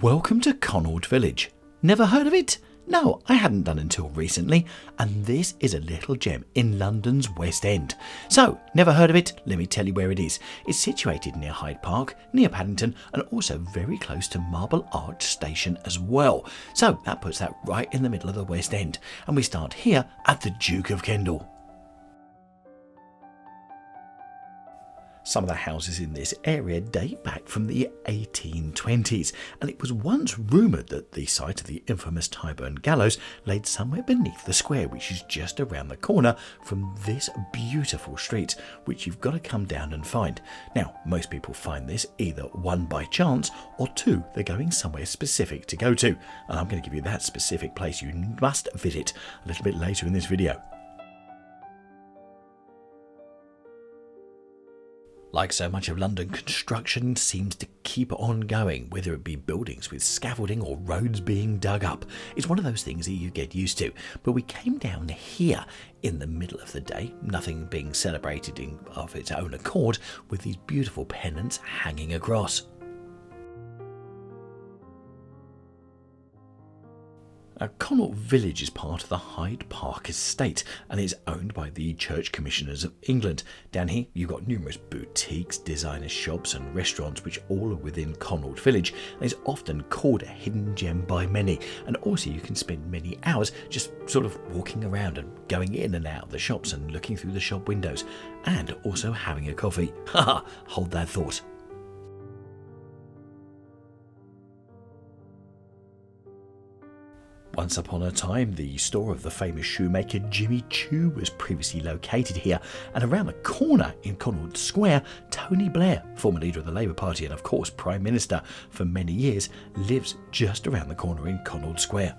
Welcome to Connaught Village. Never heard of it? No, I hadn't done until recently, and this is a little gem in London's West End. So, never heard of it? Let me tell you where it is. It's situated near Hyde Park, near Paddington, and also very close to Marble Arch Station as well. So, that puts that right in the middle of the West End, and we start here at the Duke of Kendall. Some of the houses in this area date back from the 1820s, and it was once rumoured that the site of the infamous Tyburn Gallows laid somewhere beneath the square, which is just around the corner from this beautiful street, which you've got to come down and find. Now, most people find this either one by chance, or two, they're going somewhere specific to go to, and I'm going to give you that specific place you must visit a little bit later in this video. Like so much of London, construction seems to keep on going, whether it be buildings with scaffolding or roads being dug up. It's one of those things that you get used to. But we came down here in the middle of the day, nothing being celebrated of its own accord, with these beautiful pennants hanging across. Connaught Village is part of the Hyde Park estate and is owned by the Church Commissioners of England. Down here you've got numerous boutiques, designer shops and restaurants which all are within Connaught Village, and is often called a hidden gem by many. And also you can spend many hours just sort of walking around and going in and out of the shops and looking through the shop windows, and also having a coffee. Haha, hold that thought. Once upon a time, the store of the famous shoemaker Jimmy Choo was previously located here, and around the corner in Conwood Square, Tony Blair, former leader of the Labour Party and of course Prime Minister for many years, lives just around the corner in Conwood Square.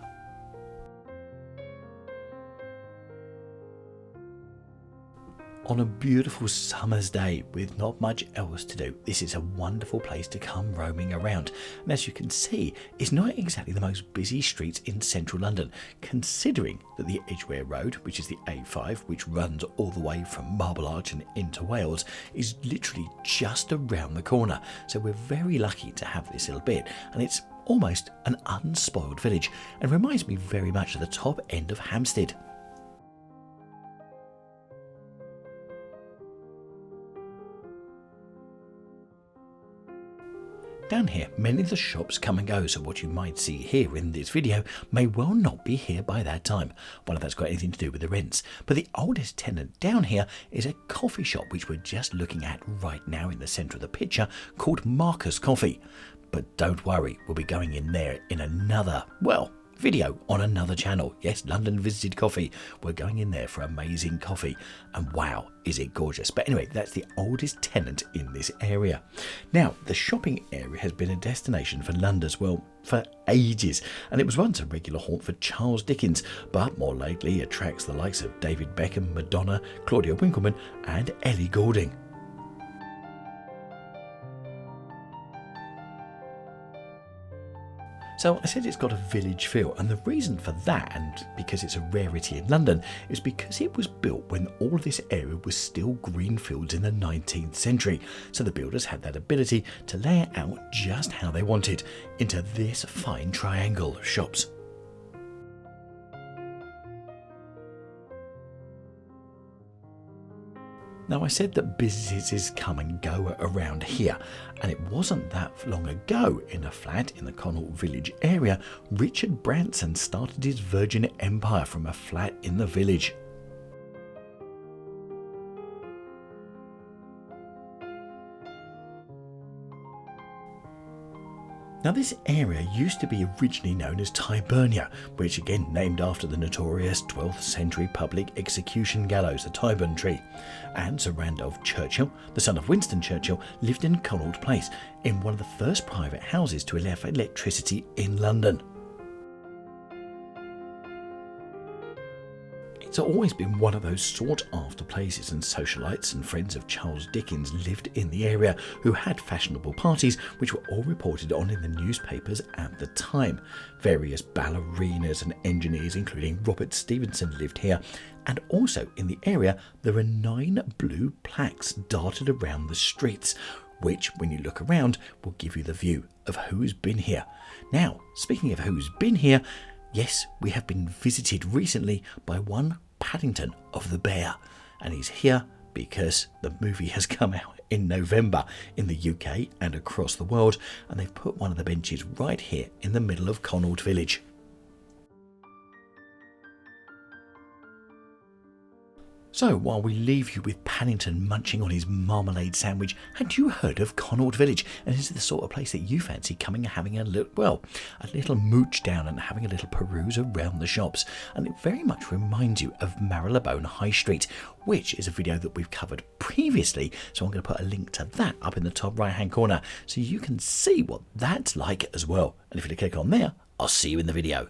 On a beautiful summer's day with not much else to do, this is a wonderful place to come roaming around. And as you can see, it's not exactly the most busy streets in central London, considering that the Edgware Road, which is the A5, which runs all the way from Marble Arch and into Wales, is literally just around the corner. So we're very lucky to have this little bit, and it's almost an unspoiled village and reminds me very much of the top end of Hampstead. Down here, many of the shops come and go, so what you might see here in this video may well not be here by that time. One of that's got anything to do with the rents. But the oldest tenant down here is a coffee shop, which we're just looking at right now in the centre of the picture, called Marcus Coffee. But don't worry, we'll be going in there in another, video on another channel. Yes, London Visited Coffee. We're going in there for amazing coffee, and wow, is it gorgeous. But anyway, that's the oldest tenant in this area. Now, the shopping area has been a destination for Londoners, for ages, and it was once a regular haunt for Charles Dickens, but more lately attracts the likes of David Beckham, Madonna, Claudia Winkleman and Ellie Goulding. So I said it's got a village feel, and the reason for that, and because it's a rarity in London, is because it was built when all of this area was still green fields in the 19th century. So the builders had that ability to lay it out just how they wanted, into this fine triangle of shops. Now, I said that businesses come and go around here, and it wasn't that long ago in a flat in the Connaught Village area, Richard Branson started his Virgin Empire from a flat in the village. Now, this area used to be originally known as Tyburnia, which again named after the notorious 12th century public execution gallows, the Tyburn tree. And Sir Randolph Churchill, the son of Winston Churchill, lived in Connaught Place, in one of the first private houses to have electricity in London. It's always been one of those sought-after places, and socialites and friends of Charles Dickens lived in the area, who had fashionable parties which were all reported on in the newspapers at the time. Various ballerinas and engineers, including Robert Stevenson, lived here, and also in the area there are 9 blue plaques darted around the streets, which, when you look around, will give you the view of who's been here. Now, speaking of who's been here, yes, we have been visited recently by one Paddington of the Bear, and he's here because the movie has come out in November in the UK and across the world, and they've put one of the benches right here in the middle of Connaught Village. So, while we leave you with Paddington munching on his marmalade sandwich, had you heard of Connaught Village? And is it the sort of place that you fancy coming and having a little mooch down and having a little peruse around the shops? And it very much reminds you of Marylebone High Street, which is a video that we've covered previously. So I'm going to put a link to that up in the top right hand corner so you can see what that's like as well. And if you click on there, I'll see you in the video.